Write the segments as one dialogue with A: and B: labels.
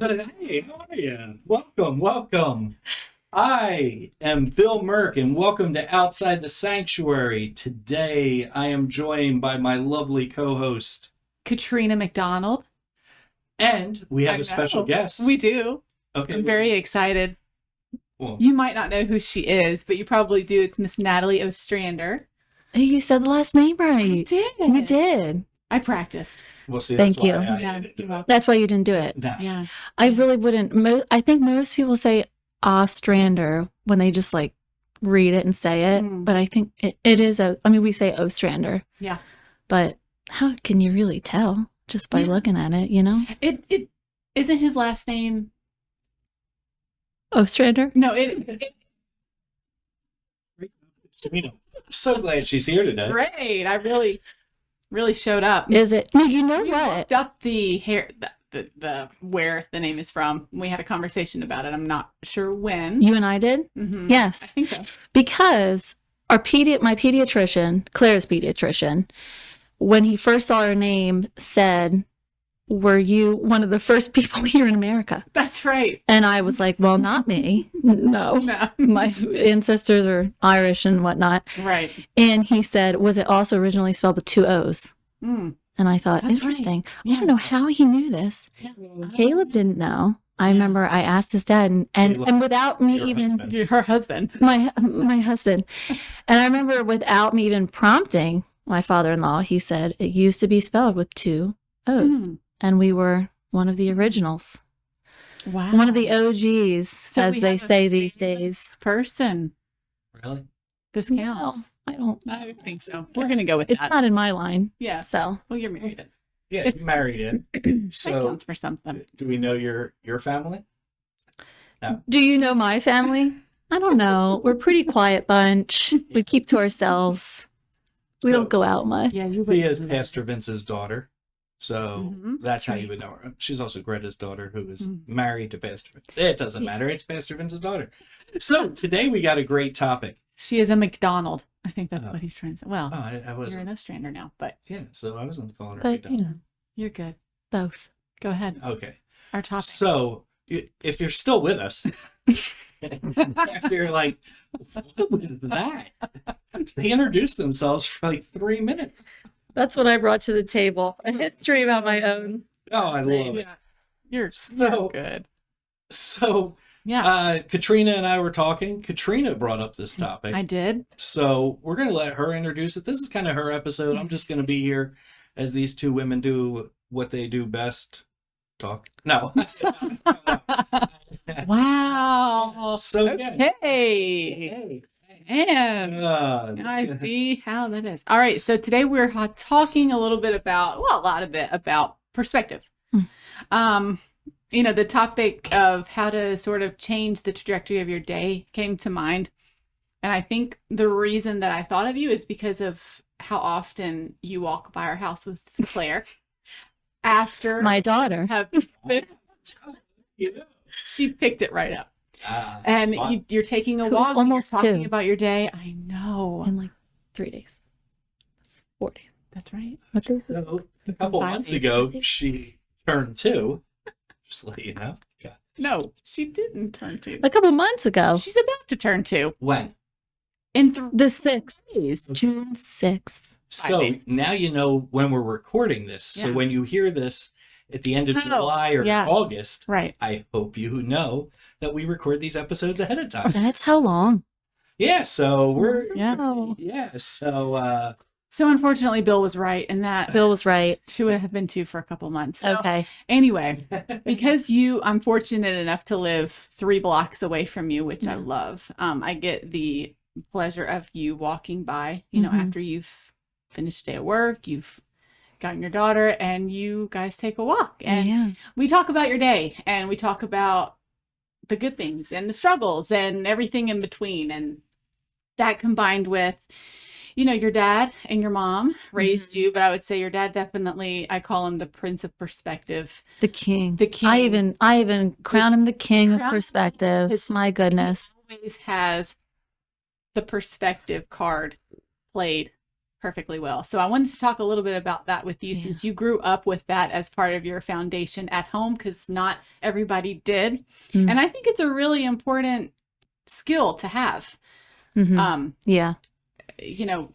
A: Hey, how are you? Welcome, welcome. I am Bill Merkh, and welcome to Outside the Sanctuary. Today, I am joined by my lovely co-host,
B: Katrina McDonald.
A: and we have a special guest.
B: We do.
A: Okay,
B: I'm very excited.
A: Well,
B: You might not know who she is, but you probably do. It's Miss Natalie Ostrander.
C: You said the last name right.
B: I did.
C: You did.
B: I practiced.
A: we'll see.
C: Thank
A: That's why
C: you.
A: I
B: Yeah,
A: didn't do
B: you're
A: it.
B: welcome.
C: That's why you didn't do it.
A: No.
B: Yeah.
C: I really wouldn't. I think most people say Ostrander when they just like read it and say it.
B: Mm.
C: But I think it is we say Ostrander.
B: Yeah.
C: But how can you really tell just by
B: Yeah.
C: looking at it, you know?
B: It isn't his last name.
C: Ostrander?
B: No,
A: Serena, so glad she's here today.
B: great. I really showed up.
C: Is it? No, you know
B: We
C: what?
B: looked up the hair, the where the name is from. We had a conversation about it. I'm not sure when.
C: You and I did?
B: Mhm.
C: Yes.
B: I think so.
C: Because my pediatrician, Claire's pediatrician, when he first saw her name, said, "Were you one of the first people here in America?"
B: That's right.
C: And I was like, "Well, not me. No.
B: No.
C: My ancestors are Irish and whatnot."
B: Right.
C: And he said, "Was it also originally spelled with 2 O's?"
B: Mm.
C: And I thought,
B: That's
C: interesting.
B: right.
C: I don't know how he knew this.
B: Yeah.
C: Caleb didn't know. I remember I asked his dad, and
A: Caleb,
C: without me
A: your
C: even
A: husband.
B: Her husband.
C: my husband, and I remember without me even prompting my father-in-law, he said it used to be spelled with 2 O's,
B: Mm.
C: and we were one of the originals,
B: Wow.
C: one of the OGs,
B: So
C: as
B: we
C: they
B: have a
C: say these
B: famous
C: days.
B: person.
A: Really?
B: This
C: No,
B: counts.
C: I don't.
B: I think so. We're gonna go with
C: It's
B: that.
C: not in my line.
B: Yeah.
C: So
B: Well, you're married.
A: Yeah,
B: It's-
A: you married in.
B: That
A: So,
B: counts for something.
A: do we know your family? No.
C: do you know my family? I don't know. We're a pretty quiet bunch. We keep to ourselves. We
A: So-
C: don't go out much.
B: Yeah, you
A: She is Pastor Vince's daughter, so
B: Mhm.
A: that's how you would know her. She's also Greta's daughter, who is
B: Mm.
A: married to Pastor Vince. It doesn't matter. It's Pastor Vince's daughter. So today we got a great topic.
B: She is a McDonald. I think that's
A: Oh.
B: what he's trying to say. Well,
A: Oh, I
B: you're
A: wasn't.
B: an Ostrander now, but
A: Yeah, so I wasn't calling her.
C: But,
A: McDonald.
C: you know,
B: you're good.
C: both.
B: Go ahead.
A: Okay,
B: Our topic.
A: so if you're still with us, after you're like, what was that? They introduced themselves for like 3 minutes.
C: That's what I brought to the table. A history about my own.
A: Oh, I love it.
B: Yeah. You're
A: So-
B: good.
A: So,
B: Yeah.
A: Katrina and I were talking. Katrina brought up this topic.
B: I did.
A: So we're going to let her introduce it. This is kind of her episode. I'm just going to be here as these two women do what they do best. Talk. No.
B: Wow.
A: So yeah.
B: Okay. And I see how that is. All right. So today we're talking a little bit about, well, a lot of it about perspective.
C: Hmm.
B: The topic of how to sort of change the trajectory of your day came to mind. And I think the reason that I thought of you is because of how often you walk by our house with Claire after
C: My daughter.
B: have she picked it right up.
A: And
B: And you're taking a
C: Who-
B: walk,
C: almost
B: you're talking
C: who?
B: about your day. I know.
C: In like 3 days. 4 days.
B: That's right.
C: What day?
A: a couple
B: 5
A: months
B: days.
A: ago, she turned 2. Just to let you know. Okay.
B: No, she didn't turn 2.
C: A couple months ago.
B: She's about to turn 2
A: When?
B: in 3
C: The 6th.
B: days.
C: June 6th.
A: So
B: days.
A: now you know when we're recording this. So
B: Yeah.
A: when you hear this at the end of
B: Oh,
A: July or
B: yeah.
A: August,
B: Right.
A: I hope you know that we record these episodes ahead of time.
C: That's how long?
A: Yeah, so we're
B: Yeah.
A: yeah, so
B: So unfortunately, Bill was right in that
C: Bill was right.
B: she would have been 2 for a couple months. So
C: Okay.
B: anyway, because I'm fortunate enough to live 3 blocks away from you, which I
C: Yeah.
B: love. I get the pleasure of you walking by,
C: Mhm.
B: after you've finished day of work, you've gotten your daughter, and you guys take a walk. And
C: yeah.
B: we talk about your day, and we talk about the good things and the struggles and everything in between. And that combined with, your dad and your mom raised you, but I would say your dad definitely, I call him the Prince of Perspective.
C: The king.
B: The king.
C: I even crown him the king of
B: crown him
C: perspective.
B: his-
C: My goodness.
B: He always has the perspective card played perfectly well. So I wanted to talk a little bit about that with you, since you grew up with that as part of your foundation at home, because not everybody did.
C: Mm.
B: And I think it's a really important skill to have.
C: Yeah.
B: You know,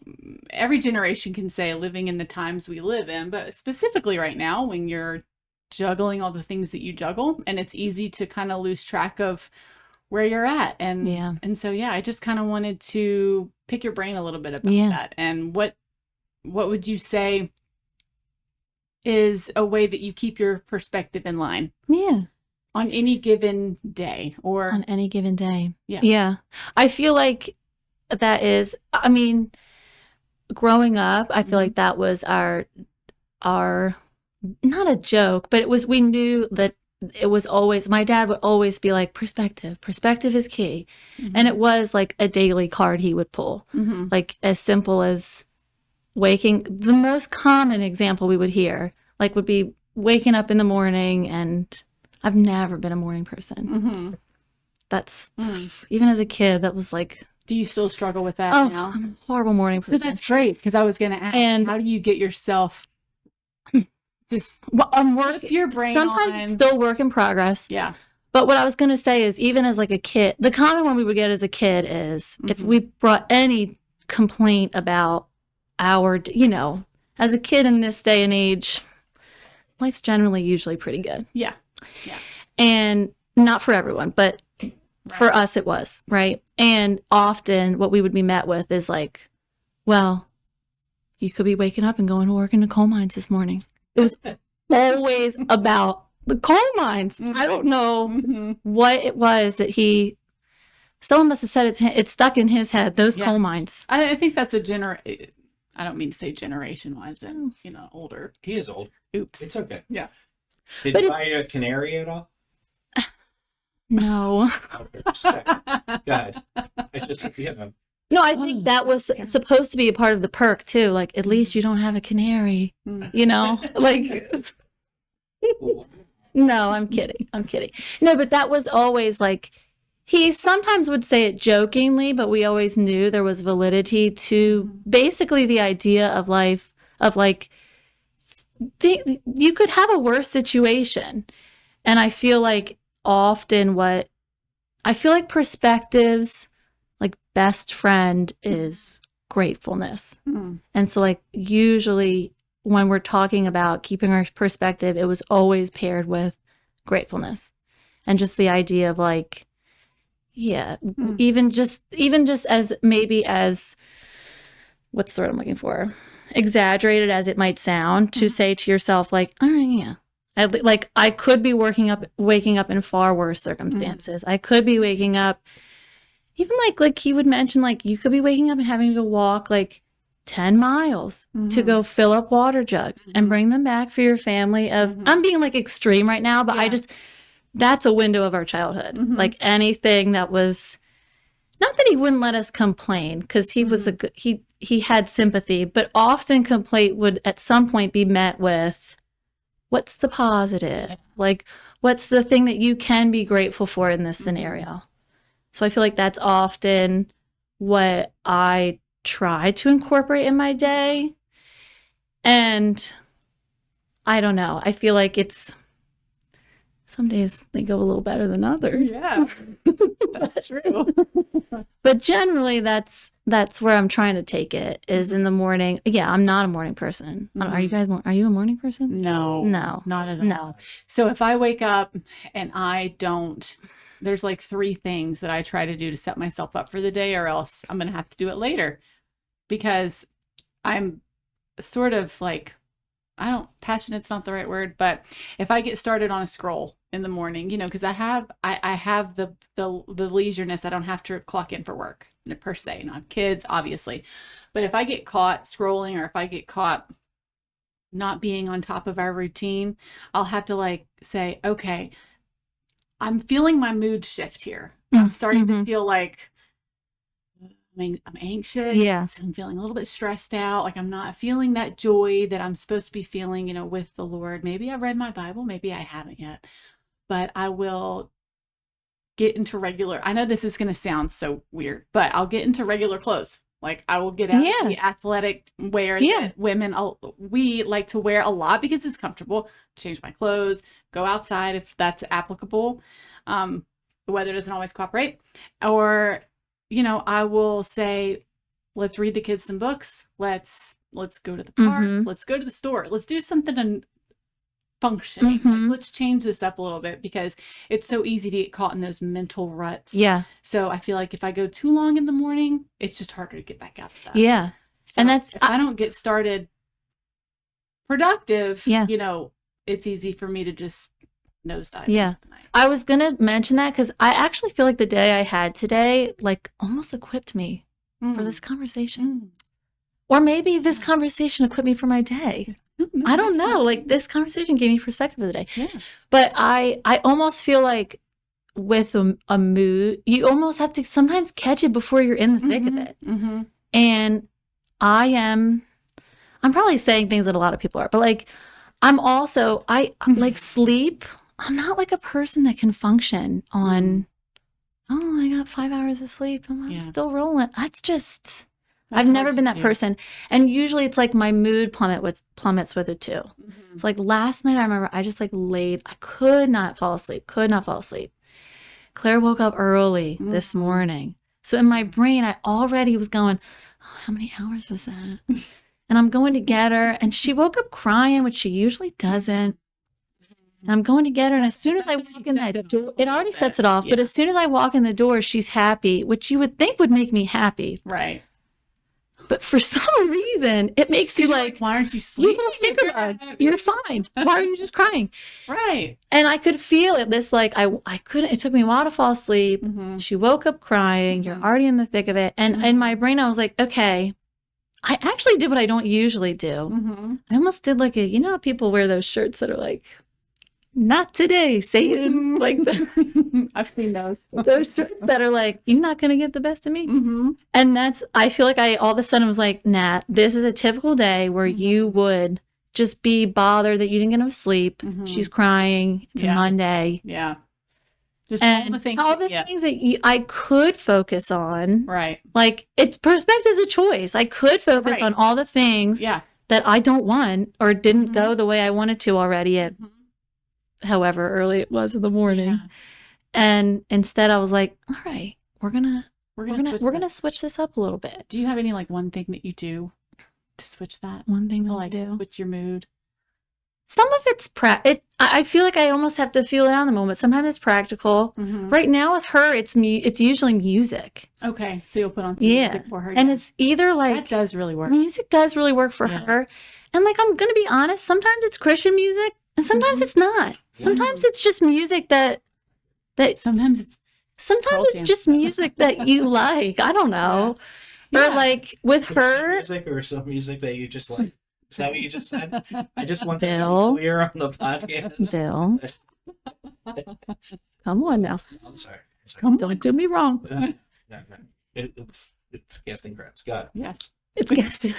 B: every generation can say living in the times we live in, but specifically right now, when you're juggling all the things that you juggle, and it's easy to kind of lose track of where you're at. And so, I just kind of wanted to pick your brain a little bit about that. And what would you say is a way that you keep your perspective in line?
C: Yeah.
B: On any given day, or
C: on any given day.
B: Yeah.
C: Yeah. I feel like that is, I mean, growing up, I feel like that was our, not a joke, but we knew that it was always, my dad would always be like, perspective is key. And it was like a daily card he would pull, like as simple as the most common example we would hear, like, would be waking up in the morning. And I've never been a morning person. That's, even as a kid, that was like,
B: do you still struggle with that now?
C: I'm a horrible morning person.
B: So that's great, because I was going to ask, how do you get yourself just
C: I'm working
B: your brain
C: sometimes
B: on?
C: Still work in progress.
B: Yeah.
C: But what I was going to say is, even as like a kid, the common one we would get as a kid is if we brought any complaint about our, as a kid in this day and age, life's generally usually pretty good.
B: Yeah.
C: And not for everyone, but for us it was, right? And often what we would be met with is like, well, you could be waking up and going to work in the coal mines this morning. It was always about the coal mines. I don't know what it was that someone must have said it to him. It stuck in his head, those coal mines.
B: I think that's I don't mean to say generation-wise and, older.
A: He is old.
B: Oops.
A: It's okay.
B: Yeah.
A: Did you buy a canary at all?
C: No.
A: Okay, respect. God. I just,
C: No, I think that was supposed to be a part of the perk too. Like, at least you don't have a canary, like, no, I'm kidding. No, but that was always like, he sometimes would say it jokingly, but we always knew there was validity to basically the idea of life, of like, you could have a worse situation. And I feel like often perspectives, like, best friend is gratefulness. And so, like, usually when we're talking about keeping our perspective, it was always paired with gratefulness. And just the idea of like, even just as what's the word I'm looking for? Exaggerated as it might sound, to say to yourself, like, all right, I could be waking up in far worse circumstances. I could be waking up, even like he would mention, like, you could be waking up and having to go walk like 10 miles to go fill up water jugs and bring them back for your family. I'm being like extreme right now, but that's a window of our childhood. Like, anything that was, not that he wouldn't let us complain, because he was he had sympathy, but often complaint would at some point be met with, what's the positive? Like, what's the thing that you can be grateful for in this scenario? So I feel like that's often what I try to incorporate in my day. And I don't know. I feel like some days they go a little better than others.
B: Yeah, that's true.
C: But generally, that's where I'm trying to take it, is in the morning. Yeah, I'm not a morning person. Are you guys? Are you a morning person?
B: No, not at all.
C: No.
B: So if I wake up and there's like 3 things that I try to do to set myself up for the day, or else I'm going to have to do it later, because I'm sort of like, passionate's not the right word, but if I get started on a scroll in the morning, because I have the leisureness, I don't have to clock in for work per se. I have kids, obviously, but if I get caught scrolling, or if I get caught not being on top of our routine, I'll have to like say, okay, I'm feeling my mood shift here. I'm starting to feel like, I'm anxious.
C: Yeah.
B: I'm feeling a little bit stressed out. Like, I'm not feeling that joy that I'm supposed to be feeling, with the Lord. Maybe I've read my Bible. Maybe I haven't yet, but I will get into I know this is going to sound so weird, but I'll get into regular clothes. Like I will get out
C: Yeah.
B: the athletic wear
C: Yeah.
B: that women, we like to wear a lot because it's comfortable. Change my clothes, go outside if that's applicable. The weather doesn't always cooperate. Or, I will say, let's read the kids some books. Let's go to the park.
C: Mhm.
B: Let's go to the store. Let's do something functioning.
C: Mhm.
B: Like, let's change this up a little bit because it's so easy to get caught in those mental ruts.
C: Yeah.
B: So I feel like if I go too long in the morning, it's just harder to get back out of that.
C: Yeah.
B: So
C: And that's-
B: if I don't get started productive,
C: Yeah.
B: it's easy for me to just nosedive.
C: Yeah.
B: into the night.
C: I was going to mention that because I actually feel like the day I had today, like almost equipped me for this conversation. Or maybe this conversation equipped me for my day. I don't know. Like this conversation gave me perspective of the day.
B: Yeah.
C: But I almost feel like with a mood, you almost have to sometimes catch it before you're in the thick of it.
B: Mm-hmm.
C: And I'm probably saying things that a lot of people are, but like I'm also, I like sleep. I'm not like a person that can function on, I got 5 hours of sleep. I'm still rolling. That's just, I've never been that person. And usually it's like my mood plummets with it too.
B: Mm-hmm.
C: It's like last night I remember I just like laid, I could not fall asleep. Claire woke up early this morning. So in my brain, I already was going, how many hours was that? And I'm going to get her. And she woke up crying, which she usually doesn't. And I'm going to get her. And as soon as I walk in that door, it already sets it off. But as soon as I walk in the door, she's happy, which you would think would make me happy.
B: Right.
C: But for some reason, it makes you like,
B: why aren't you
C: you
B: sleeping?
C: little stinker bug. You're fine. Why are you just crying?
B: Right.
C: And I could feel it. This like, I couldn't, it took me a while to fall asleep.
B: Mm-hmm.
C: She woke up crying. You're already in the thick of it. And in my brain, I was like, okay, I actually did what I don't usually do.
B: Mm-hmm.
C: I almost did like how people wear those shirts that are like, not today, Satan. Like
B: I've seen those.
C: those shirts that are like, you're not going to get the best of me.
B: Mm-hmm.
C: And I feel like I all of a sudden was like, Nat, this is a typical day where you would just be bothered that you didn't get enough sleep.
B: Mhm.
C: She's crying. It's a Monday.
B: Yeah. Just
C: And
B: all the things.
C: things that I could focus on.
B: Right.
C: Like, perspective's a choice. I could focus on all the things that I don't want or didn't go the way I wanted to already at however early it was in the morning.
B: Yeah.
C: And instead I was like, all right, we're gonna
B: switch
C: switch this up a little bit.
B: Do you have any like one thing that you do to switch that?
C: One thing
B: To
C: that I
B: like
C: do.
B: switch your mood?
C: Some of it's I feel like I almost have to feel it out in the moment. Sometimes it's practical.
B: Mm-hmm.
C: Right now with her, it's usually music.
B: Okay, so you'll put on some
C: Yeah.
B: music for her.
C: And it's either like
B: that does really work.
C: music does really work for her. And like, I'm going to be honest, sometimes it's Christian music and sometimes it's not. Sometimes it's just music that
B: Sometimes it's
C: it's just music that you like. I don't know. Or like with her,
A: music or some music that you just like. Is that what you just said? I just want that to
C: Bill.
A: be clear on the podcast.
C: Bill. Come on now.
A: I'm sorry.
C: Don't do me wrong.
A: No. It's casting crabs. Got it.
B: Yes.
C: It's guessing.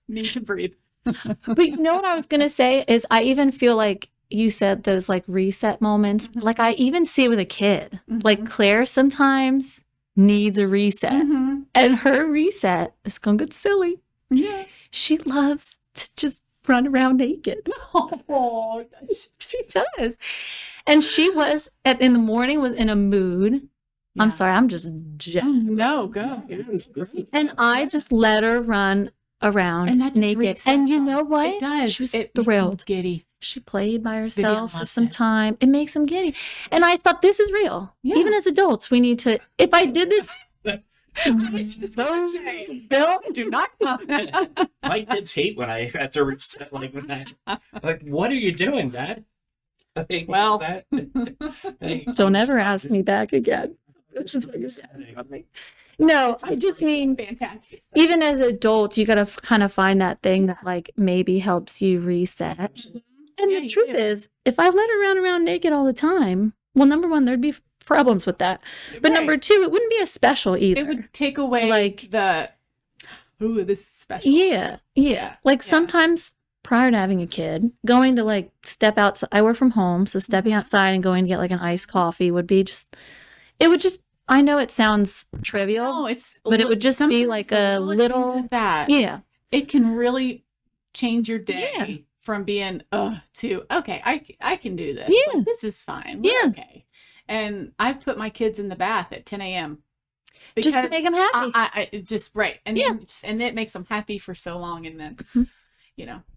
B: Need to breathe.
C: But you know what I was going to say is I even feel like you said those like reset moments. Like I even see it with a kid. Like Claire sometimes needs a reset.
B: Mm-hmm.
C: And her reset is going to get silly.
B: Yeah.
C: She loves to just run around naked.
B: Oh,
C: She does. And she was in the morning was in a mood.
B: Yeah.
C: I'm sorry, I'm just
B: no, go.
C: and I just let her run around
B: And that just
C: naked.
B: resets
C: And you
B: them.
C: know what?
B: It does.
C: She was
B: It makes them
C: thrilled.
B: giddy.
C: She played by herself for
B: loves
C: some
B: it.
C: time. It makes them giddy. And I thought this is real.
B: Yeah.
C: Even as adults, we need to if I did this
B: Bill, do not come.
A: My kids hate when I have to reset. Like what are you doing, Dad? Like,
B: Well.
A: that? Hey,
C: don't ever ask me back again. This is what you're saying about me. No, I just mean
B: Fantastic.
C: even as adults, you gotta kind of find that thing that like maybe helps you reset. And
B: Yeah,
C: the
B: you
C: truth
B: do.
C: is, if I let her run around naked all the time, well, number one, there'd be problems with that. But number two, it wouldn't be as special either.
B: it would take away
C: Like-
B: this is special.
C: Yeah. Like sometimes prior to having a kid, going to like step outside, I work from home, so stepping outside and going to get like an iced coffee would be just, it would just I know it sounds trivial,
B: No, it's
C: but it would just be
B: sometimes
C: like
B: the
C: a
B: littlest
C: little,
B: thing is that
C: yeah,
B: it can really change your day
C: Yeah.
B: from being to okay, I can do this.
C: Yeah.
B: Like, this is fine. We're
C: Yeah.
B: okay. And I've put my kids in the bath at 10 a.m.
C: just to
B: because
C: make them happy.
B: I it just right, and
C: Yeah.
B: then and it makes them happy for so long, and then
C: Mhm.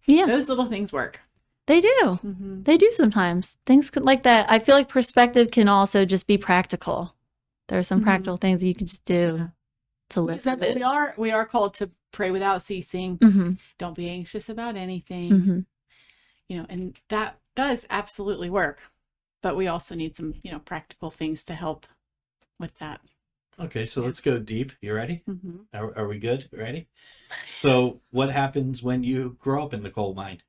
C: Yeah,
B: those little things work.
C: they do.
B: Mm-hmm.
C: They do sometimes. Things like that. I feel like perspective can also just be practical. There are some
B: Mhm.
C: practical things you can just do
B: Yeah.
C: to live with it.
B: We are called to pray without ceasing.
C: Mm-hmm.
B: Don't be anxious about anything.
C: Mm-hmm.
B: And that does absolutely work. But we also need some, practical things to help with that.
A: Okay, so let's go deep. You ready?
B: Mm-hmm.
A: Are we good? Ready? So what happens when you grow up in the coal mine?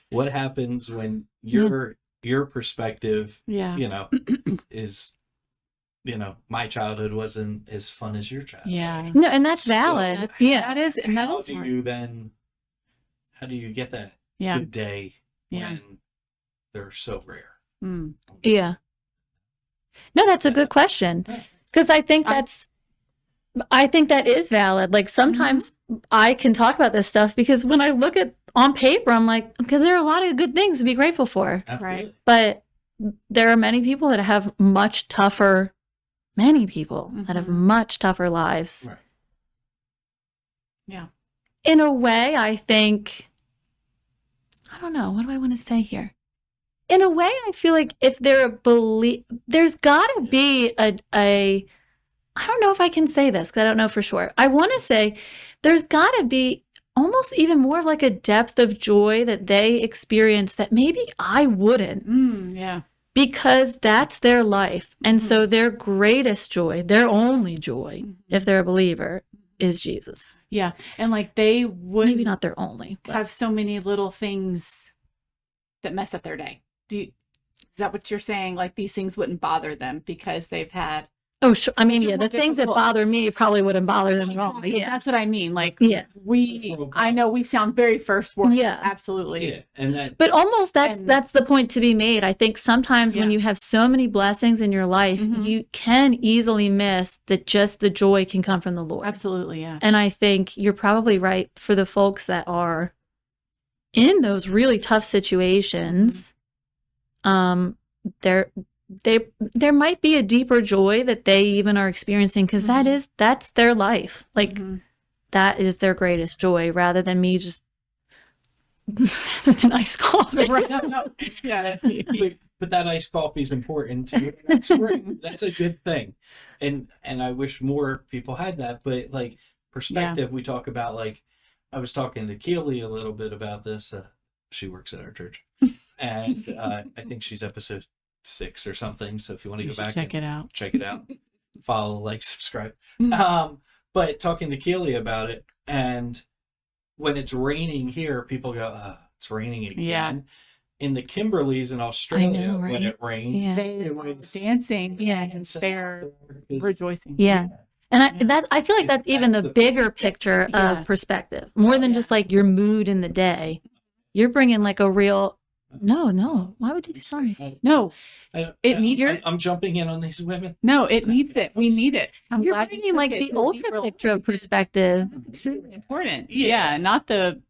A: What happens when your perspective,
B: Yeah.
A: is, my childhood wasn't as fun as your childhood.
B: Yeah.
C: No, and that's
A: So-
C: valid. Yeah.
B: That is, and that
A: How
B: is
A: do
B: hard.
A: how do you get that
B: Yeah.
A: good day
B: Yeah.
A: when they're so rare?
B: Mm.
C: Yeah. No, that's a good question. Because I think I think that is valid. Like sometimes I can talk about this stuff because when I look at on paper, I'm like, because there are a lot of good things to be grateful for.
A: Absolutely.
C: But there are many people that have much tougher, many people that have
B: Mhm.
C: much tougher lives.
A: Right.
B: Yeah.
C: In a way, I think, I don't know, what do I want to say here? In a way, I feel like if they're there's got to be I don't know if I can say this because I don't know for sure. I want to say there's got to be almost even more of like a depth of joy that they experience that maybe I wouldn't.
B: Yeah.
C: Because that's their life. And so their greatest joy, their only joy, if they're a believer, is Jesus.
B: Yeah. And like they would
C: Maybe not their only. But.
B: have so many little things that mess up their day. Is that what you're saying? Like these things wouldn't bother them because they've had.
C: Oh, sure. I mean,
B: Such a
C: yeah,
B: more
C: the things that
B: difficult-
C: bother me probably wouldn't bother them at all.
B: Exactly.
C: Yeah.
B: That's what I mean. Like
C: Yeah.
B: I know we found very first world.
C: Yeah.
B: Absolutely.
A: Yeah, and that.
C: But almost that's
B: And-
C: the point to be made. I think sometimes when
B: Yeah.
C: you have so many blessings in your life,
B: Mhm.
C: you can easily miss that just the joy can come from the Lord.
B: Absolutely. Yeah.
C: And I think you're probably right for the folks that are in those really tough situations. There might be a deeper joy that they even are experiencing because that's their life. Like
B: Mhm.
C: that is their greatest joy rather than me just rather than iced coffee.
B: Right. No. Yeah.
A: But that iced coffee is important to you. That's great. That's a good thing, and I wish more people had that. But like perspective, we talk about like I was talking to Keely a little bit about this. She works at our church, and I think she's episode 6 or something. So if you want to
B: You
A: go
B: should
A: back,
B: check
A: and
B: it out.
A: check it out, follow, like, subscribe.
B: Mhm.
A: But talking to Keely about it, and when it's raining here, people go, "It's raining again."
B: Yeah.
A: In the Kimberleys in Australia,
C: know,
A: when
C: right?
A: it rained,
C: Yeah.
B: They
A: It
B: were
A: was-
B: dancing.
C: Yeah.
B: And they're
A: It's-
B: rejoicing.
C: Yeah. And I feel like
A: It's
C: that's even the
A: back to-
C: bigger picture
B: Yeah.
C: of perspective, more than
B: Yeah.
C: just like your mood in the day. You're bringing like a real, no. Why would you be sorry?
B: No,
A: It
B: needs-
A: I'm jumping in on these women.
B: no, it needs it. We need it. I'm
C: You're
B: glad you
C: bringing
B: took
C: like
B: it
C: the
B: to a
C: older
B: deeper
C: picture of
B: level.
C: perspective.
B: That's extremely important.
A: Yeah.
B: Yeah, not the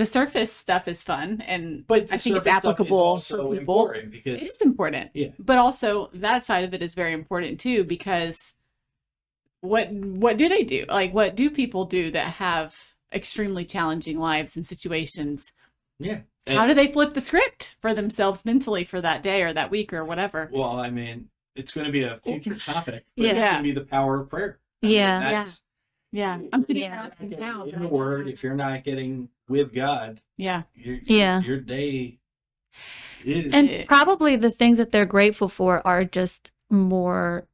B: surface stuff is fun, and
A: But the
B: I think it's
A: surface stuff is
B: applicable
A: also
B: for people.
A: important
B: It
A: because
B: is important.
A: Yeah.
B: But also that side of it is very important too, because what do they do? Like what do people do that have extremely challenging lives and situations?
A: yeah.
B: How do they flip the script for themselves mentally for that day or that week or whatever?
A: Well, I mean, it's going to be a future topic. But it's
C: Yeah.
A: going to be the power of prayer. I mean,
C: Yeah.
A: that's
B: Yeah. I'm sitting
C: Yeah.
B: around now.
A: in the Word. If you're not getting with God,
B: Yeah.
A: your day is.
C: And probably the things that they're grateful for are just more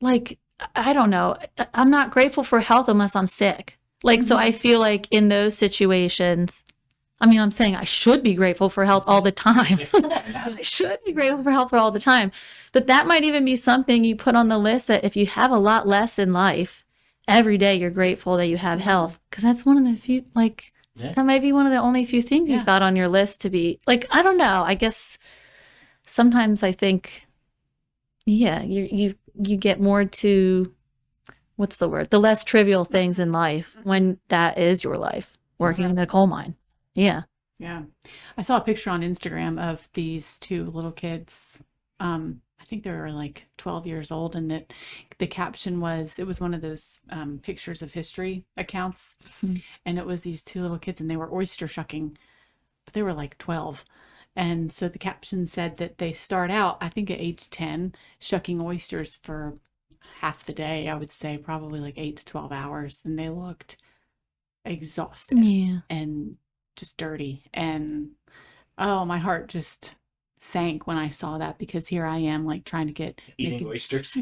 C: like, I don't know. I'm not grateful for health unless I'm sick. Like, so I feel like in those situations, I mean, I'm saying I should be grateful for health all the time. I should be grateful for health all the time. But that might even be something you put on the list that if you have a lot less in life, every day you're grateful that you have health. Because that's one of the few, like,
A: Yeah.
C: that might be one of the only few things
B: Yeah.
C: you've got on your list to be, like, I don't know. I guess sometimes I think, yeah, you get more to, what's the word? The less trivial things in life when that is your life, working in a coal mine. Yeah.
B: Yeah. I saw a picture on Instagram of these two little kids. I think they were like 12 years old, and the caption was, it was one of those pictures of history accounts, and it was these two little kids, and they were oyster shucking, but they were like 12. And so the caption said that they start out, I think at age 10, shucking oysters for half the day, I would say probably like 8 to 12 hours, and they looked exhausted and just dirty. And oh, my heart just sank when I saw that, because here I am like trying to get
A: eating oysters.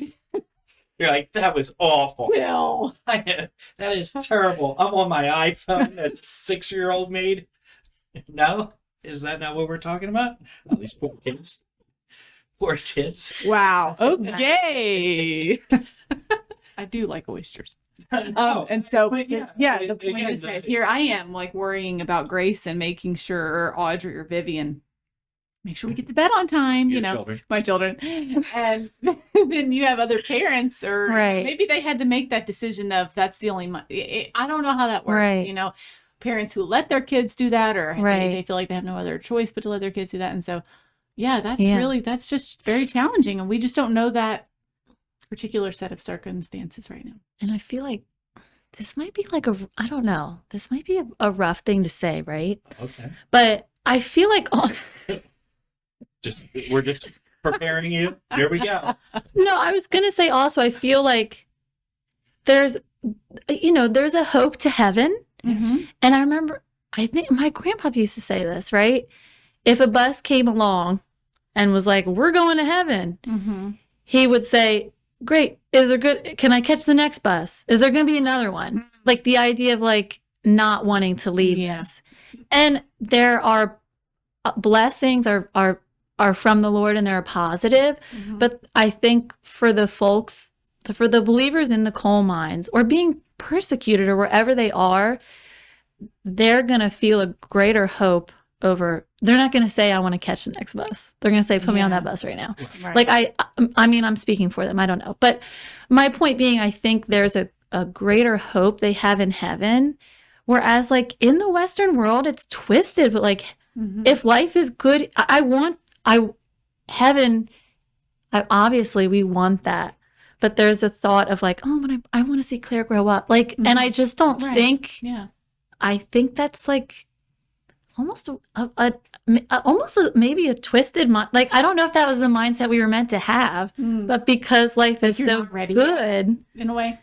A: You're like, that was awful.
B: No.
A: That is terrible. I'm on my iPhone that 6-year-old made. No? Is that not what we're talking about? All these poor kids. Poor kids.
B: Wow. Okay. I do like oysters. And so, the point is that here I am like worrying about Grace and making sure Audrey or Vivian, make sure we get to bed on time,
A: Children.
B: my children. And then you have other parents, or maybe they had to make that decision of that's the only, I don't know how that works, parents who let their kids do that, or they feel like they have no other choice but to let their kids do that. And so, that's just very challenging. And we just don't know that particular set of circumstances right now.
C: And I feel like this might be like I don't know, this might be a rough thing to say, right?
A: Okay.
C: But I feel like
A: we're just preparing you. Here we go.
C: No, I was going to say also, I feel like there's a hope to heaven.
B: Mm-hmm.
C: And I remember, I think my grandpa used to say this, right? If a bus came along and was like, we're going to heaven, he would say, great, can I catch the next bus? Is there going to be another one? Like the idea of like not wanting to leave this. And there are blessings are from the Lord, and they're positive. But I think for the folks, for the believers in the coal mines or being persecuted or wherever they are, they're going to feel a greater hope over, they're not going to say, I want to catch the next bus. They're going to say, put me on that bus right now.
B: Right.
C: Like, I mean, I'm speaking for them. I don't know. But my point being, I think there's a greater hope they have in heaven. Whereas like in the Western world, it's twisted, but like if life is good, obviously we want that. But there's a thought of like, oh, but I want to see Claire grow up. Like, and I just don't think, I think that's like almost maybe a twisted mind. Like, I don't know if that was the mindset we were meant to have, but because life is so good
B: in a way.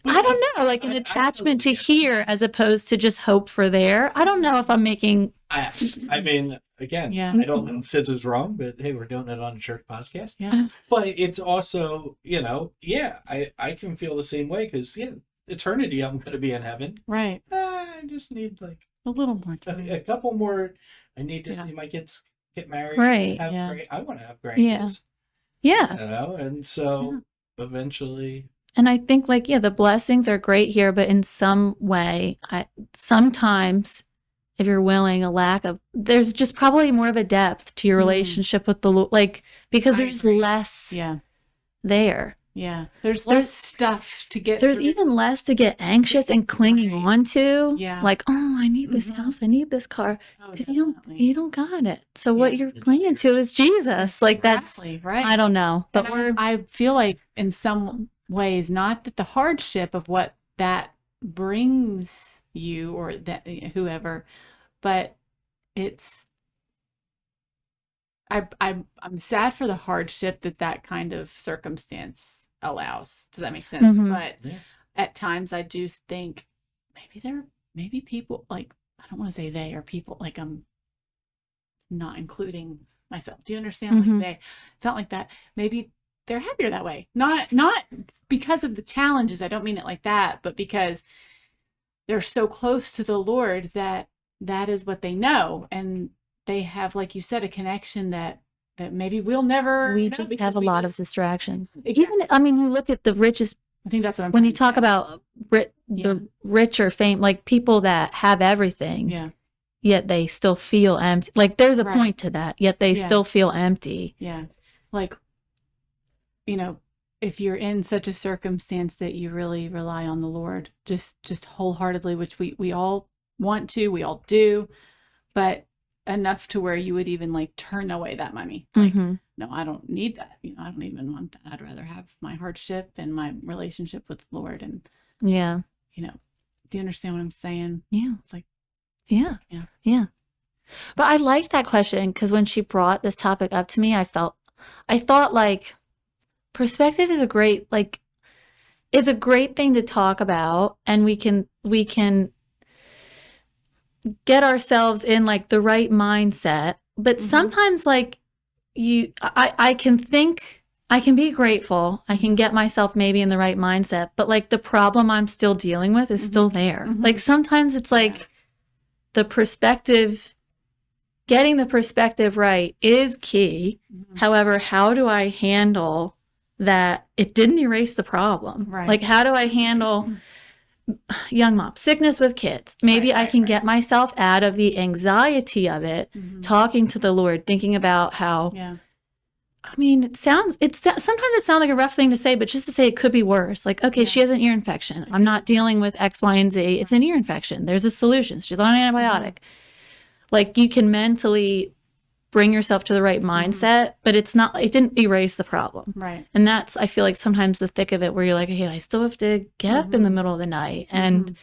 C: I don't know, like an attachment to here as opposed to just hope for there. I don't know if I'm making.
A: I mean, again, I don't know if this is wrong, but hey, we're doing it on a church podcast.
B: Yeah.
A: But it's also, I can feel the same way because, eternity, I'm going to be in heaven.
B: Right.
A: I just need like
B: a little more time.
A: A couple more. I need to see my kids get married.
C: Right.
A: I want to have grandkids.
C: Yeah.
A: And so eventually.
C: And I think like, the blessings are great here, but in some way, sometimes if you're willing, there's just probably more of a depth to your relationship with the Lord, like, because there's less there.
B: Yeah. There's less stuff to get.
C: There's even less to get anxious and clinging on to.
B: Yeah.
C: Like, oh, I need this house. I need this car. Because you don't got it. So what you're clinging to is Jesus. Like that's
B: right.
C: I don't know. But
B: I feel like in some ways, not that the hardship of what that brings you or that whoever, but it's I'm sad for the hardship that kind of circumstance allows. Does that make sense? But at times I do think maybe people, like, I don't want to say they are people, like I'm not including myself. Do you understand? Like it's not like that. Maybe they're happier that way. Not because of the challenges. I don't mean it like that, but because they're so close to the Lord that is what they know. And they have, like you said, a connection that maybe we'll never.
C: We just have a lot of distractions.
B: Exactly.
C: Even, I mean, you look at the richest.
B: I think that's what I'm.
C: When you talk about the rich or fame, like people that have everything, yet they still feel empty. Like there's a point to that. Yet they still feel empty.
B: Yeah, like if you're in such a circumstance that you really rely on the Lord, just wholeheartedly, which we all want to, we all do, but enough to where you would even like turn away that money. Like, no, I don't need that. I don't even want that. I'd rather have my hardship and my relationship with the Lord. And
C: Yeah.
B: do you understand what I'm saying?
C: Yeah.
B: It's like,
C: Yeah.
B: Yeah.
C: Yeah. But I liked that question because when she brought this topic up to me, I thought like perspective is a great thing to talk about, and we can get ourselves in like the right mindset. But sometimes like I can be grateful. I can get myself maybe in the right mindset, but like the problem I'm still dealing with is still there. Like sometimes it's like the perspective, getting the perspective right is key. However, how do I handle that it didn't erase the problem?
B: Right.
C: Like, how do I handle young mom, sickness with kids? Maybe I can get myself out of the anxiety of it, talking to the Lord, thinking about how, I mean, sometimes it sounds like a rough thing to say, but just to say it could be worse. Like, okay, she has an ear infection. I'm not dealing with X, Y, and Z. It's an ear infection. There's a solution. She's on an antibiotic. Like, you can mentally bring yourself to the right mindset, but it didn't erase the problem.
B: Right.
C: And that's, I feel like sometimes the thick of it where you're like, hey, I still have to get up in the middle of the night, and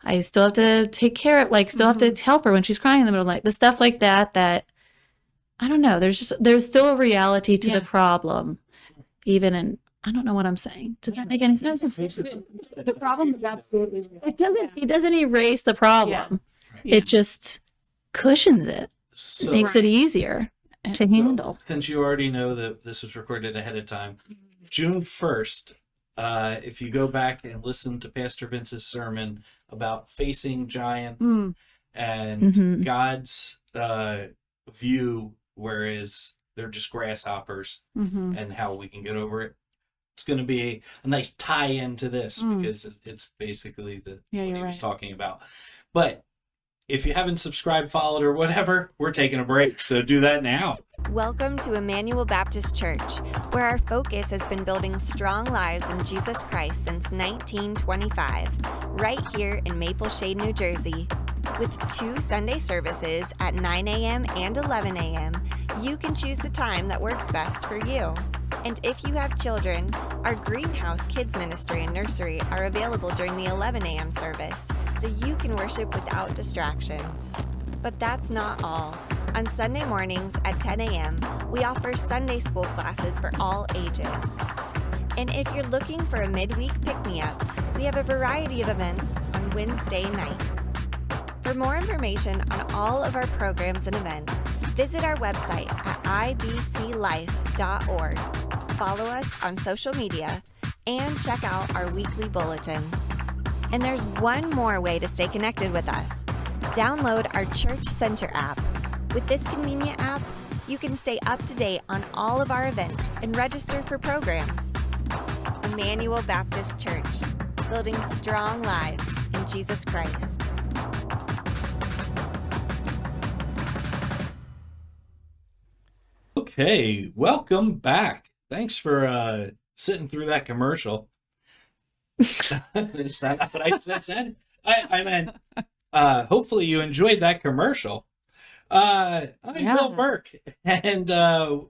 C: I still have to take care of, like, still have to help her when she's crying in the middle of the night. The stuff like that, I don't know. There's still a reality to the problem, even in, I don't know what I'm saying. Does that make any sense?
B: The problem is absolutely,
C: It doesn't erase the problem.
B: Yeah.
C: It just cushions it.
A: So,
C: Makes it easier to handle.
A: Since you already know that this was recorded ahead of time, June 1st, if you go back and listen to Pastor Vince's sermon about facing giants and God's view, whereas they're just grasshoppers, and how we can get over it, it's going to be a nice tie-in to this, because it's basically what he was talking about. But if you haven't subscribed, followed, or whatever, we're taking a break, so do that now.
D: Welcome to Emmanuel Baptist Church, where our focus has been building strong lives in Jesus Christ since 1925, right here in Maple Shade, New Jersey. With 2 Sunday services at 9 a.m. and 11 a.m., you can choose the time that works best for you. And if you have children, our Greenhouse Kids Ministry and Nursery are available during the 11 a.m. service, so you can worship without distractions. But that's not all. On Sunday mornings at 10 a.m., we offer Sunday school classes for all ages. And if you're looking for a midweek pick-me-up, we have a variety of events on Wednesday nights. For more information on all of our programs and events, visit our website at ibclife.org. Follow us on social media and check out our weekly bulletin. And there's one more way to stay connected with us. Download our Church Center app. With this convenient app, you can stay up to date on all of our events and register for programs. Emmanuel Baptist Church, building strong lives in Jesus Christ.
A: Okay, welcome back. Thanks for sitting through that commercial. Is that not what I just said? I meant, hopefully you enjoyed that commercial. I'm Bill Merkh, and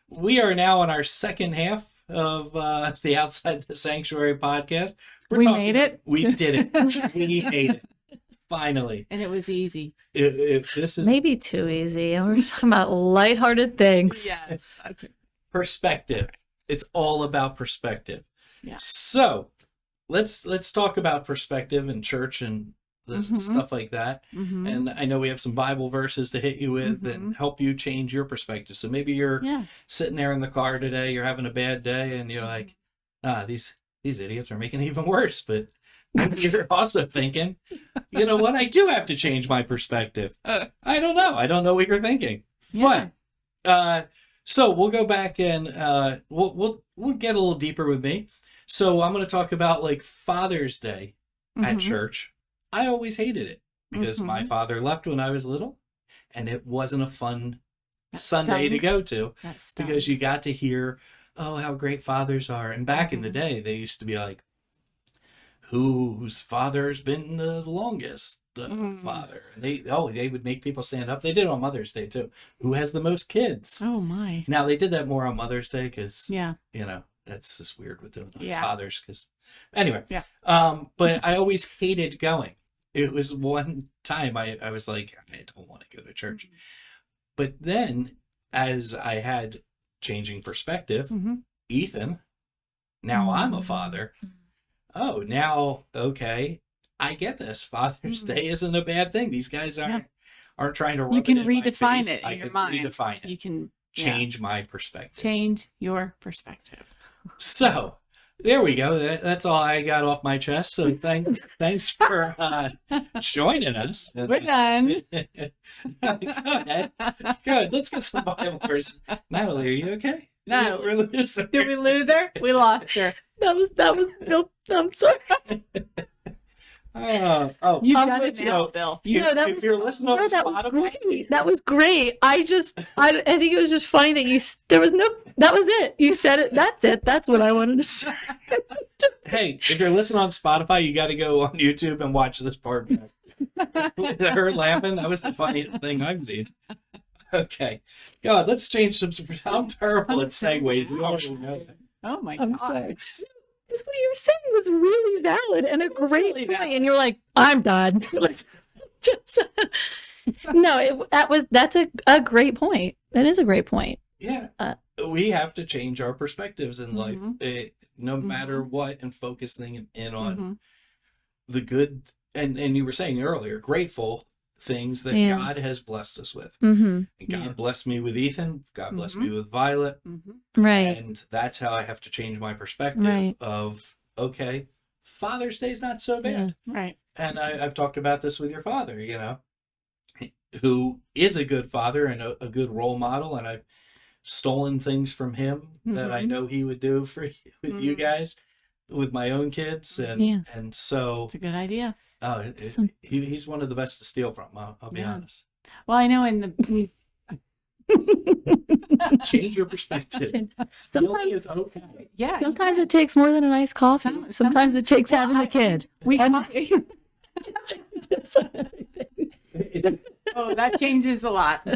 A: we are now on our second half of the Outside the Sanctuary podcast.
B: We made it.
A: We did it. We made it. Finally.
B: And it was easy.
A: If this is
C: Maybe too easy. We're talking about lighthearted things.
B: Yes. That's it.
A: perspective. It's all about perspective.
B: Yeah.
A: So let's talk about perspective in church and stuff like that. And I know we have some Bible verses to hit you with and help you change your perspective. So maybe you're sitting there in the car today, you're having a bad day, and you're like, these idiots are making it even worse. But you're also thinking, you know what? I do have to change my perspective. I don't know. I don't know what you're thinking.
B: Yeah.
A: But so we'll go back and we'll get a little deeper with me. So I'm going to talk about like Father's Day at church. I always hated it because my father left when I was little, and it wasn't a fun Sunday to go to because you got to hear oh, how great fathers are. And back in the day, they used to be like, whose father's been the longest? The father. And they would make people stand up. They did it on Mother's Day too. Who has the most kids?
B: Oh my.
A: Now they did that more on Mother's Day because
B: Yeah.
A: that's just weird with the
B: Yeah.
A: fathers. Because anyway,
B: Yeah.
A: But I always hated going. It was one time I was like, I don't want to go to church. But then, as I had changing perspective, Ethan, now I'm a father. Oh, now, okay, I get this. Father's Day isn't a bad thing. These guys aren't trying to rub
B: You can
A: it in my
B: redefine
A: face.
B: it in
A: I
B: your
A: can
B: mind.
A: redefine it.
B: You can
A: Change my perspective.
B: change your perspective.
A: So, there we go. That's all I got off my chest. So thanks for joining us.
B: We're done.
A: Good. Good. Let's get some Bible verses. Natalie, are you okay?
B: No.
A: We're losing.
B: Did we lose her? We lost her.
C: That was Bill. I'm sorry.
B: You've done it now, Bill.
A: If you're listening on
C: that was
A: Spotify,
C: great. That was great. I think it was just funny that that was it. You said it. That's it. That's what I wanted to say.
A: hey, if you're listening on Spotify, you got to go on YouTube and watch this part. With her laughing, that was the funniest thing I've seen. Okay. God, let's change some. I'm terrible at segues. We already know that.
B: Oh my
C: I'm
B: god.
C: sorry. Just what you were saying was really valid and a great
B: really
C: point.
B: valid.
C: And you're like, I'm done. No, that's a great point. That is a great point.
A: Yeah. We have to change our perspectives in life, no matter what, and focusing in on the good. And you were saying earlier, grateful things that God has blessed us with. And God blessed me with Ethan. God blessed me with Violet.
C: Right.
A: And that's how I have to change my perspective of, okay, Father's Day's not so bad.
B: Right.
A: And I've talked about this with your father, who is a good father and a good role model. And I've stolen things from him that I know he would do with you guys, with my own kids. And so
B: It's a good idea.
A: He's one of the best to steal from. I'll be honest.
B: Well, I know in the
A: Change your perspective. Stealing is okay.
C: Sometimes it takes more than a nice coffee. Sometimes it takes having a kid.
B: That changes a lot.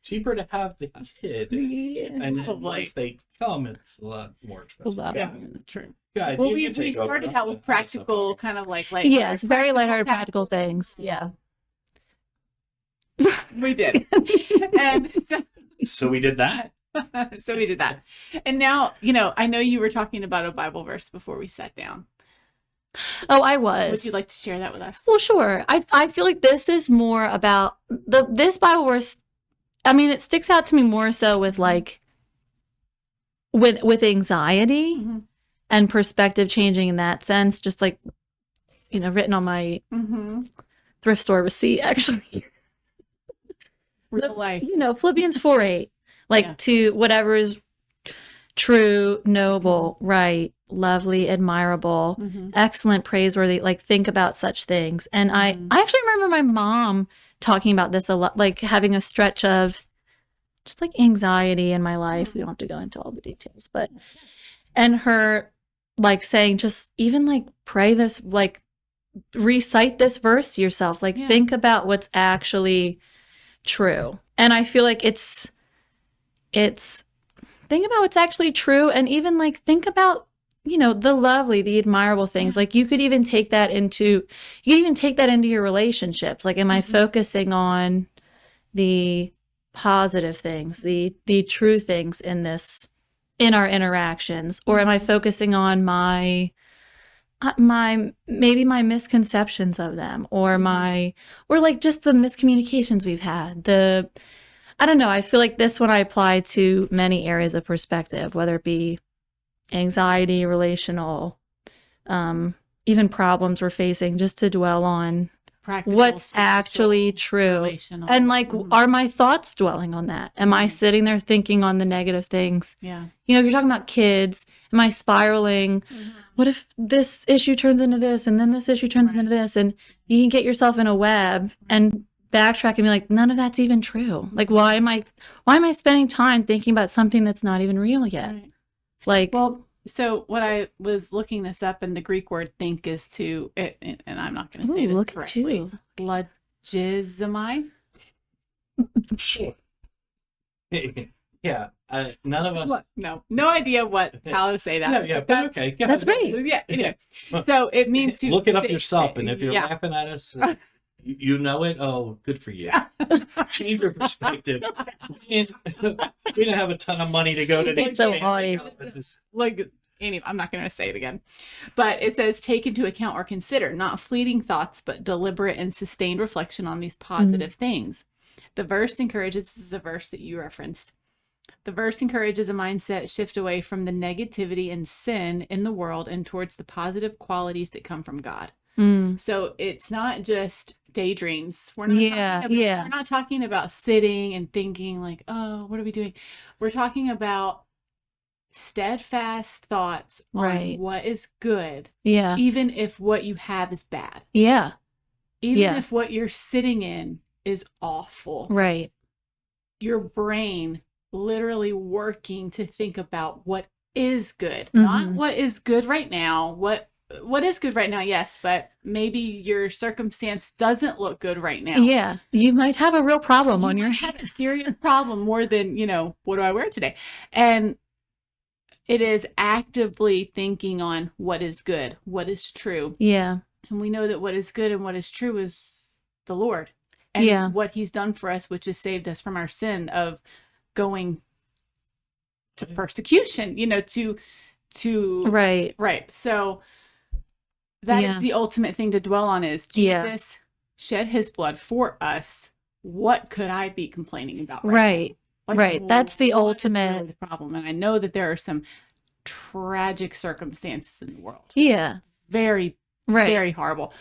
A: Cheaper to have the kid, and then
B: Probably.
A: once they come, it's a lot more expensive.
B: Yeah, true.
A: God,
B: Well,
A: you
B: we
A: take over.
B: started out with practical, kind of like
C: Yes, very lighthearted practical things. Yeah.
B: we did, and
A: So we did that.
B: so we did that, and now I know you were talking about a Bible verse before we sat down.
C: Oh, I was.
B: Would you like to share that with us?
C: Well, sure. I feel like this is more about this Bible verse. I mean, it sticks out to me more so with with anxiety and perspective changing in that sense. Just like written on my thrift store receipt, actually.
B: Real life.
C: Philippians 4:8, to whatever is true, noble, right, lovely, admirable, excellent, praiseworthy, think about such things. And I actually remember my mom talking about this a lot, having a stretch of just anxiety in my life. We don't have to go into all the details, but and her saying just even pray this, recite this verse to yourself, think about what's actually true. And I feel like it's think about what's actually true, and even think about the lovely, the admirable things. You could even take that into your relationships. Am I focusing on the positive things, the true things in our interactions, or am I focusing on my maybe my misconceptions of them, or just the miscommunications we've had? I don't know. I feel like this one I apply to many areas of perspective, whether it be anxiety, relational, even problems we're facing, just to dwell on
B: Practical,
C: what's actually true.
B: relational.
C: And are my thoughts dwelling on that? Am I sitting there thinking on the negative things?
B: Yeah.
C: If you're talking about kids, am I spiraling? What if this issue turns into this, and then this issue turns into this? And you can get yourself in a web and backtrack and be none of that's even true. Why am I spending time thinking about something that's not even real yet?
B: Right.
C: Like,
B: Well, so what I was looking this up, and the Greek word think is to, and I'm not going to say
C: ooh,
B: this
C: look at
B: correctly,
C: you.
B: logizomai.
A: Yeah, none of us.
B: What? No idea how to say that.
A: Yeah, but okay. Go
C: That's
A: ahead.
C: great.
B: Yeah, anyway. So it means to
A: Look it up
B: think.
A: yourself, and if you're
B: Yeah.
A: laughing at us, you know it. Oh, good for you. Change your perspective. We didn't have a ton of money to go to these.
C: So
A: fancy
C: funny.
A: conferences.
B: Like, anyway, I'm not going to say it again, but it says take into account or consider not fleeting thoughts, but deliberate and sustained reflection on these positive things. The verse encourages, this is a verse that you referenced. The verse encourages a mindset shift away from the negativity and sin in the world and towards the positive qualities that come from God. So it's not just daydreams. We're not talking about sitting and thinking like, oh, what are we doing? We're talking about steadfast thoughts on what is good.
C: Yeah.
B: Even if what you have is bad.
C: Yeah.
B: Even if what you're sitting in is awful.
C: Right.
B: Your brain literally working to think about what is good, not what is good right now. What is good right now? Yes, but maybe your circumstance doesn't look good right now.
C: Yeah. You might have a real problem on your
B: head. A serious problem more than, what do I wear today? And it is actively thinking on what is good, what is true.
C: Yeah.
B: And we know that what is good and what is true is the Lord. And what he's done for us, which has saved us from our sin of going to persecution, to right. So that is the ultimate thing to dwell on is Jesus shed his blood for us. What could I be complaining about? Right.
C: Right. That's the ultimate
B: really the problem. And I know that there are some tragic circumstances in the world.
C: Yeah.
B: Very, very horrible.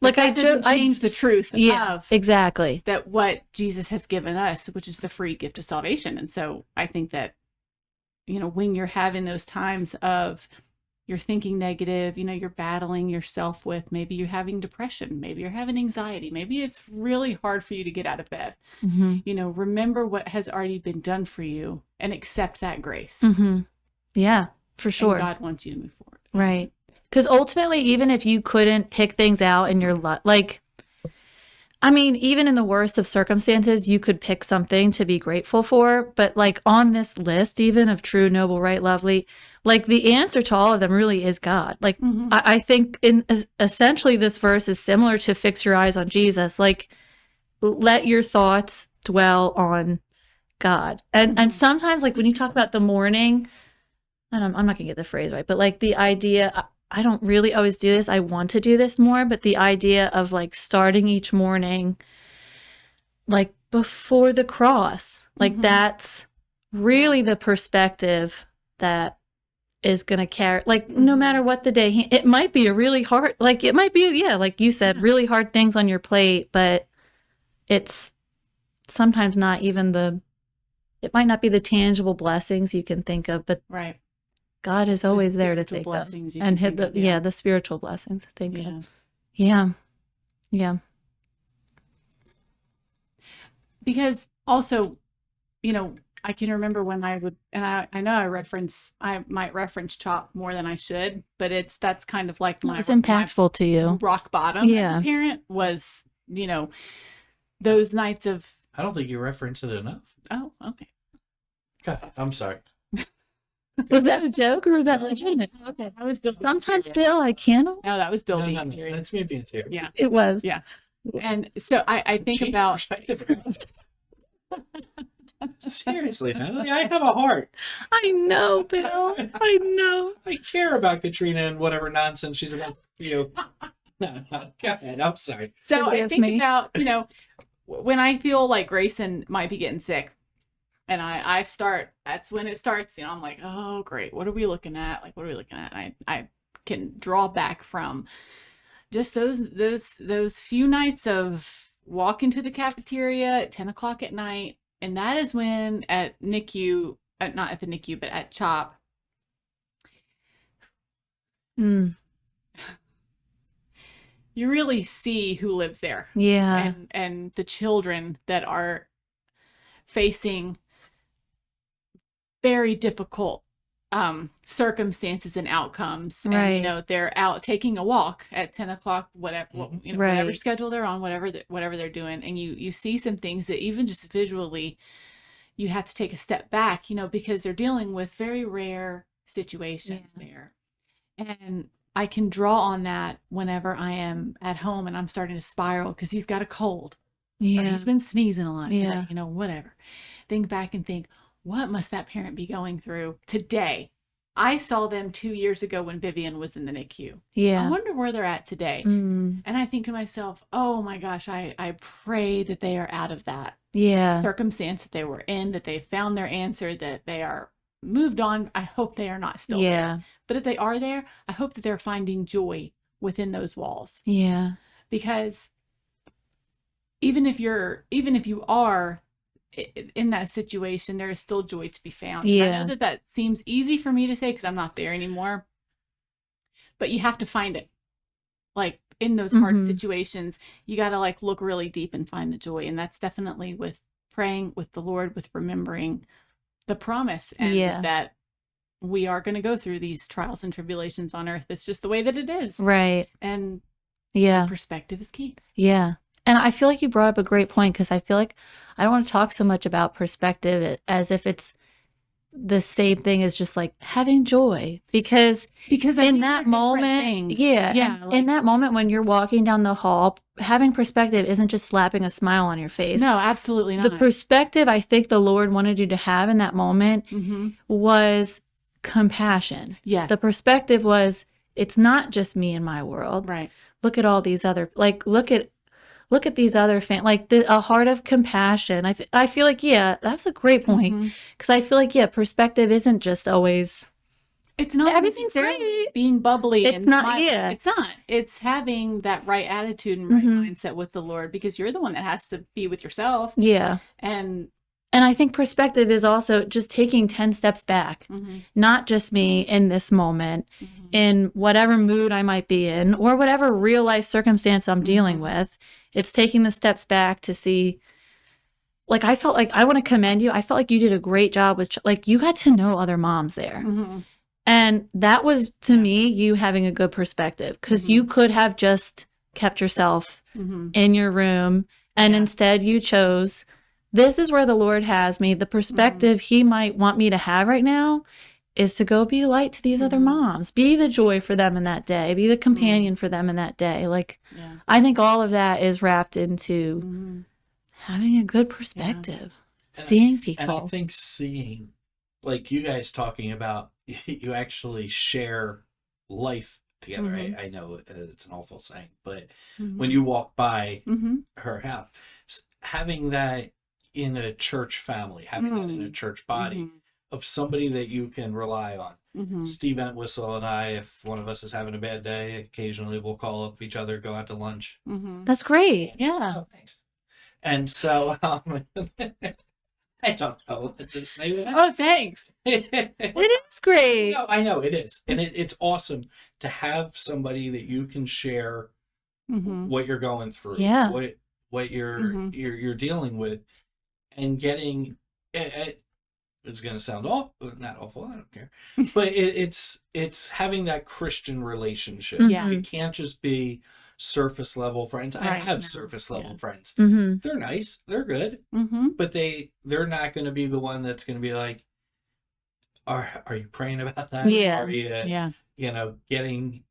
C: Like
B: that doesn't change the truth of
C: exactly
B: that what Jesus has given us, which is the free gift of salvation. And so I think that, when you're having those times of you're thinking negative, you're battling yourself with, maybe you're having depression, maybe you're having anxiety, maybe it's really hard for you to get out of bed. Remember what has already been done for you and accept that grace.
C: Yeah, for sure.
B: And God wants you to move forward.
C: Right. Because ultimately, even if you couldn't pick things out in your life, even in the worst of circumstances, you could pick something to be grateful for. But on this list, even of true, noble, right, lovely, the answer to all of them really is God. I think essentially this verse is similar to fix your eyes on Jesus. Let your thoughts dwell on God. And sometimes when you talk about the morning, I'm not gonna get the phrase right, but the idea, I don't really always do this. I want to do this more, but the idea of starting each morning, before the cross, that's really the perspective that is going to carry, no matter what the day, it might be a really hard, it might be, like you said, really hard things on your plate, but it's sometimes not even it might not be the tangible blessings you can think of, but
B: right.
C: God is always there to think of, and the spiritual blessings to think of. Yeah. Because
B: also, I can remember when I would, and I know I might reference CHOP more than I should, but that's kind of like
C: my, impactful to you.
B: Rock bottom as a parent was, those nights of.
A: I don't think you reference it enough.
B: Oh, okay.
A: God, I'm sorry.
C: Was that a joke or was that legitimate? Okay.
B: That was Bill.
C: Sometimes Bill, I can't.
B: No, that was Bill.
A: No, that's me being serious.
B: Yeah,
C: it was.
B: Yeah, and so I think about.
A: Seriously, Natalie, I have a heart.
C: I know, Bill. I know.
A: I care about Katrina and whatever nonsense she's about. No, go ahead. I'm sorry.
B: So I think about when I feel like Grayson might be getting sick. And I start, that's when it starts, I'm like, oh, great. What are we looking at? What are we looking at? And I can draw back from just those few nights of walking to the cafeteria at 10 o'clock at night. And that is when at NICU, not at the NICU, but at CHOP. You really see who lives there.
C: Yeah.
B: And the children that are facing very difficult circumstances and outcomes.
C: Right.
B: And, you know, they're out taking a walk at 10 o'clock, whatever, you know, whatever
C: Right.
B: schedule they're on, whatever they're doing. And you see some things that even just visually, you have to take a step back, you know, because they're dealing with very rare situations there. And I can draw on that whenever I am at home and I'm starting to spiral because he's got a cold. Or
C: Yeah.
B: he's been sneezing a lot today,
C: Yeah.
B: you know, whatever. Think back and think, what must that parent be going through today? I saw them 2 years ago when Vivian was in the NICU. I
C: Yeah.
B: wonder where they're at today.
C: Mm.
B: And I think to myself, oh my gosh, I pray that they are out of that
C: Yeah.
B: circumstance that they were in, that they found their answer, that they are moved on. I hope they are not still there.
C: Yeah.
B: But if they are there, I hope that they're finding joy within those walls.
C: Yeah.
B: Because even if you are in that situation, there is still joy to be found. And I
C: Yeah.
B: know that seems easy for me to say because I'm not there anymore, but you have to find it. Like in those hard
C: Mhm.
B: situations, you got to like look really deep and find the joy. And that's definitely with praying with the Lord, with remembering the promise and
C: Yeah.
B: that we are going to go through these trials and tribulations on earth. It's just the way that it is.
C: Right.
B: And
C: Yeah.
B: perspective is key.
C: Yeah. And I feel like you brought up a great point because I feel like I don't want to talk so much about perspective as if it's the same thing as just like having joy because
B: I
C: in
B: think
C: that
B: they're different
C: moment,
B: things.
C: yeah,
B: Yeah,
C: in that moment when you're walking down the hall, having perspective isn't just slapping a smile on your face.
B: No, absolutely
C: The
B: not.
C: perspective I think the Lord wanted you to have in that moment was compassion.
B: Yeah.
C: The perspective was, it's not just me and my world.
B: Right.
C: Look at all these other, like, look at these other a heart of compassion. I feel like, yeah, that's a great point. Because I feel like, yeah, perspective isn't just always,
B: It's not
C: everything's
B: necessarily
C: great.
B: being bubbly
C: It's
B: and
C: not,
B: smiling.
C: yeah.
B: It's not. It's having that right attitude and right mindset with the Lord because you're the one that has to be with yourself.
C: Yeah.
B: And
C: I think perspective is also just taking 10 steps back, not just me in this moment, in whatever mood I might be in, or whatever real life circumstance I'm dealing with. It's taking the steps back to see, like, I felt like, I want to commend you. I felt like you did a great job with, like, you got to know other moms there. And that was, to me, you having a good perspective because you could have just kept yourself in your room. And instead you chose, this is where the Lord has me. The perspective he might want me to have right now is to go be light to these other moms, be the joy for them in that day, be the companion for them in that day. Like, I think all of that is wrapped into having a good perspective, seeing people.
A: And I think seeing, like you guys talking about, you actually share life together. I know it's an awful saying, but when you walk by her house, having that in a church family, having that in a church body of somebody that you can rely on. Steve Entwistle and I, if one of us is having a bad day, occasionally we'll call up each other, go out to lunch.
C: That's great. Yeah.
A: Oh, thanks. And so I don't know what to say.
B: oh, thanks.
C: It is great.
A: No, I know it is. And it's awesome to have somebody that you can share what you're going through, what you're dealing with, and getting it's going to sound not awful, I don't care, but it's having that Christian relationship. It can't just be surface level friends. I have surface level friends. They're nice, they're good, but they're not going to be the one that's going to be like, are you praying about that? Are you getting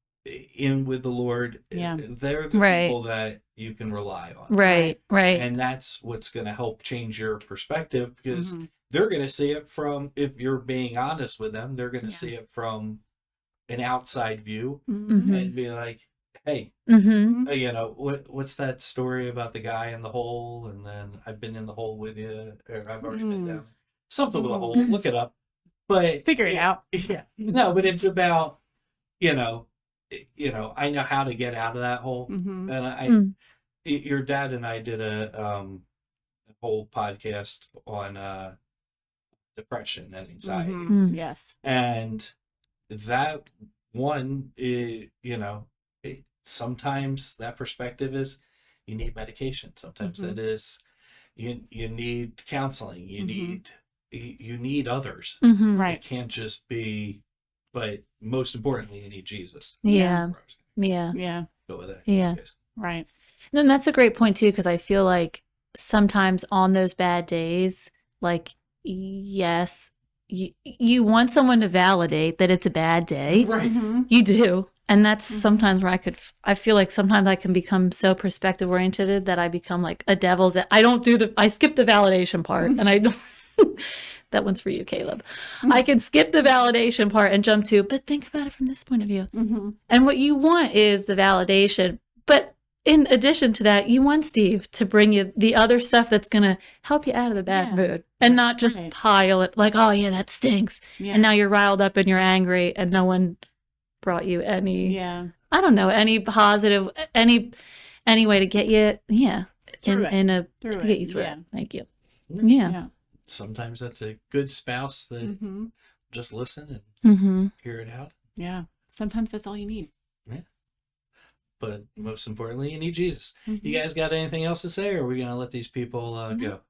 A: in with the Lord? They're the people that you can rely on.
C: Right.
A: And that's what's going to help change your perspective because they're going to see it from, if you're being honest with them, they're going to see it from an outside view and be like, hey, what's that story about the guy in the hole? And then I've been in the hole with you, or I've already been down. Something with a hole. Look it up. But
B: figure it out.
A: Yeah. No, but it's about, I know how to get out of that hole. And your dad and I did a whole podcast on depression and anxiety.
B: Yes.
A: And that one, sometimes that perspective is you need medication. Sometimes that is you need counseling. You need you need others.
C: Mhm.
B: Right.
A: It can't just be, but most importantly, you need Jesus.
C: Yeah.
A: That's where I was gonna
C: Yeah.
B: Yeah.
A: go with that.
C: Yeah.
A: Yes.
B: Right.
C: And then that's a great point too, because I feel like sometimes on those bad days, like, yes, you want someone to validate that it's a bad day.
A: Right.
B: Mhm.
C: You do. And that's
B: Mhm.
C: sometimes where I feel like sometimes I can become so perspective oriented that I become like a devil's. I skip the validation part and I don't. That one's for you, Caleb. I can skip the validation part and jump to, but think about it from this point of view.
B: Mhm.
C: And what you want is the validation. But in addition to that, you want Steve to bring you the other stuff that's going to help you out of the bad
B: Yeah.
C: mood and not just
B: Right.
C: pile it like, oh, yeah, that stinks.
B: Yeah.
C: And now you're riled up and you're angry and no one brought you any,
B: Yeah.
C: I don't know, any positive, any way to get you,
B: Through it.
C: to get you through
B: Yeah.
C: it. Thank you.
A: Yeah.
C: Yeah.
B: Yeah.
A: Sometimes that's a good spouse that
B: Mm-hmm.
A: just listen and
C: Mm-hmm.
A: hear it out.
B: Yeah. Sometimes that's all you need.
A: But most importantly, you need Jesus.
B: Mhm.
A: You guys got anything else to say, or are we going to let these people go?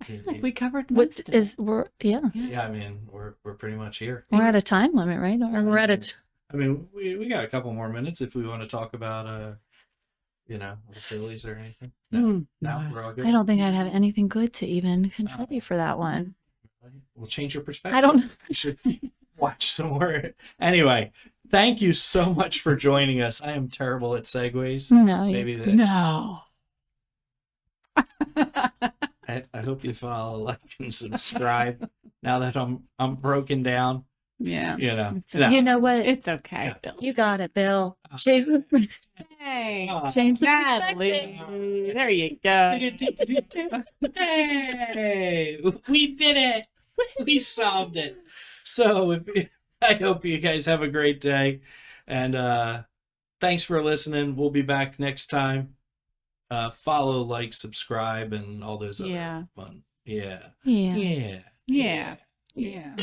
B: I feel like we covered
C: What
B: most of it.
A: Yeah, I mean, we're pretty much here.
C: we're at a time limit, right? Or we're at a,
A: I mean, we got a couple more minutes if we want to talk about, the Phillies or anything. No,
B: Mm.
A: no, we're all good.
C: I don't think I'd have anything good to even contribute for that one.
A: We'll change your perspective.
C: I don't.
A: You should watch some more. Anyway, thank you so much for joining us. I am terrible at segues.
C: No,
A: Maybe that.
B: No.
A: I hope you follow, like, and subscribe. Now that I'm broken down,
B: Yeah. It's
A: No.
C: You know what?
B: It's okay,
A: Yeah.
B: Bill.
C: You got it, Bill. Change the
B: Hey.
C: change the
B: Natalie.
C: perspective.
B: There you go.
A: Hey, we did it. We solved it. So I hope you guys have a great day. And thanks for listening. We'll be back next time. Follow, like, subscribe, and all those other
B: Yeah.
A: fun. Yeah.
C: Yeah.
A: Yeah.
B: Yeah. Yeah.